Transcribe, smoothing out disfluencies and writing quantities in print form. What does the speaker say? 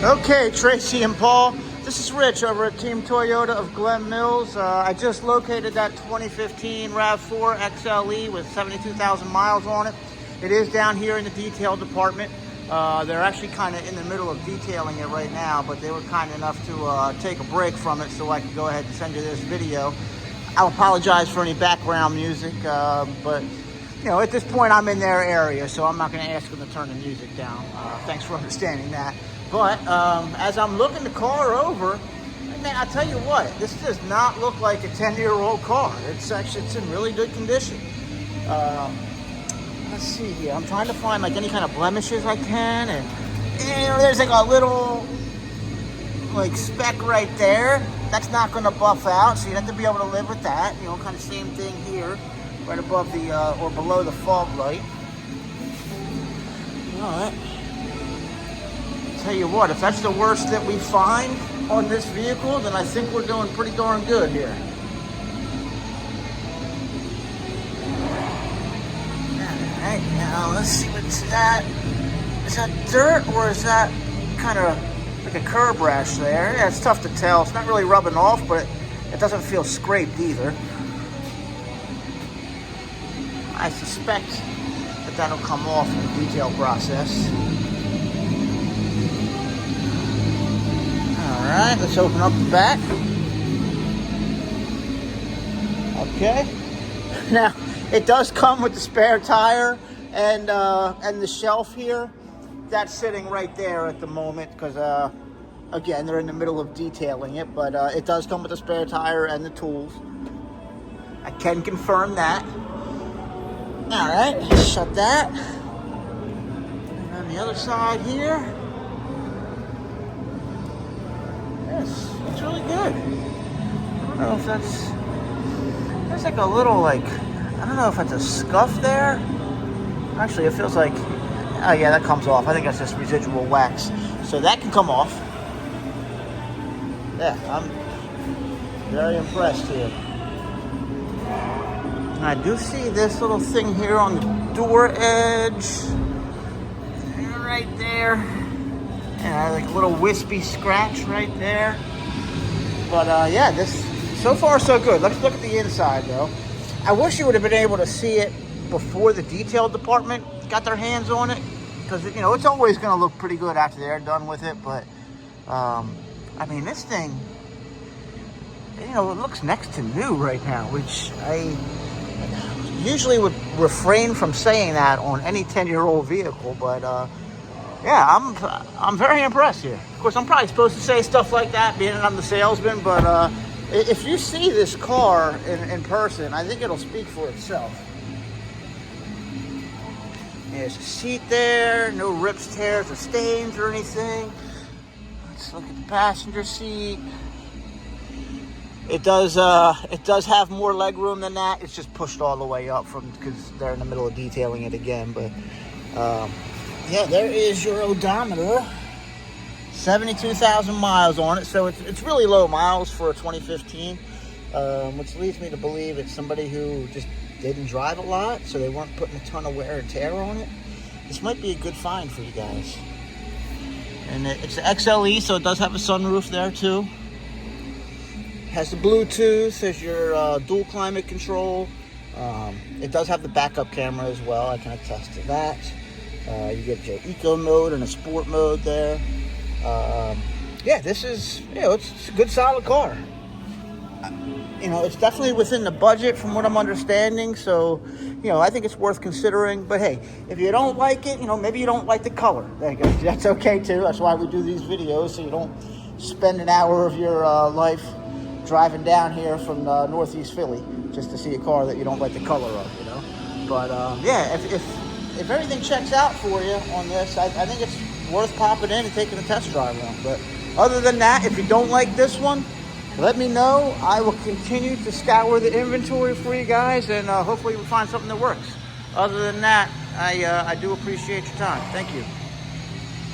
Okay, Tracy and Paul, this is Rich over at Team Toyota of Glen Mills. I just located that 2015 RAV4 XLE with 72,000 miles on it. It is down here in the detail department. They're actually kind of in the middle of detailing it right now, but they were kind enough to take a break from it so I could go ahead and send you this video. I'll apologize for any background music, but you know, at this point I'm in their area, so I'm not going to ask them to turn the music down. Thanks for understanding that. But as I'm looking the car over, man, I'll tell you what, this does not look like a 10-year-old car. It's in really good condition. Let's see here. I'm trying to find like any kind of blemishes I can, and you know, there's like a little like speck right there. That's not going to buff out, so you have to be able to live with that. You know, kind of same thing here, right above the or below the fog light. All right. Tell you what, if that's the worst that we find on this vehicle, then I think we're doing pretty darn good here. Alright, now let's see what's that. Is that dirt or is that kind of like a curb rash there? Yeah, it's tough to tell. It's not really rubbing off, but it doesn't feel scraped either. I suspect that that'll come off in the detail process. Alright, let's open up the back. Okay. Now, it does come with the spare tire and the shelf here. That's sitting right there at the moment because, again, they're in the middle of detailing it. But it does come with the spare tire and the tools. I can confirm that. Alright, shut that. And on the other side here. It's really good. I don't know if there's like a little I don't know if that's a scuff there. Actually, it feels like, oh yeah, that comes off. I think that's just residual wax. So that can come off. Yeah, I'm very impressed here. And I do see this little thing here on the door edge. Right there. Yeah, like a little wispy scratch right there. But yeah, this so far so good. Let's look at the inside though. I wish you would have been able to see it before the detail department got their hands on it, because you know it's always going to look pretty good after they're done with it. But I mean, this thing, you know, it looks next to new right now, which I usually would refrain from saying that on any 10-year-old vehicle, but yeah, I'm very impressed here. Of course, I'm probably supposed to say stuff like that, being that I'm the salesman, but if you see this car in person, I think it'll speak for itself. There's a seat there, no rips, tears, or stains or anything. Let's look at the passenger seat. It does have more leg room than that. It's just pushed all the way up because they're in the middle of detailing it again, but yeah, there is your odometer. 72,000 miles on it, so it's really low miles for a 2015, which leads me to believe it's somebody who just didn't drive a lot, so they weren't putting a ton of wear and tear on it. This might be a good find for you guys. And it's the XLE, so it does have a sunroof there too. Has the Bluetooth, there's your dual climate control. It does have the backup camera as well, I can attest to that. You get your eco mode and a sport mode there. Yeah, this is, you know, it's a good solid car. You know, it's definitely within the budget from what I'm understanding, so, you know, I think it's worth considering. But hey, if you don't like it, you know, maybe you don't like the color. That's okay too. That's why we do these videos, so you don't spend an hour of your life driving down here from Northeast Philly just to see a car that you don't like the color of, you know. But yeah, if everything checks out for you on this, I think it's worth popping in and taking a test drive on. But other than that, if you don't like this one, let me know. I will continue to scour the inventory for you guys, and hopefully we'll find something that works. Other than that, I do appreciate your time. Thank you.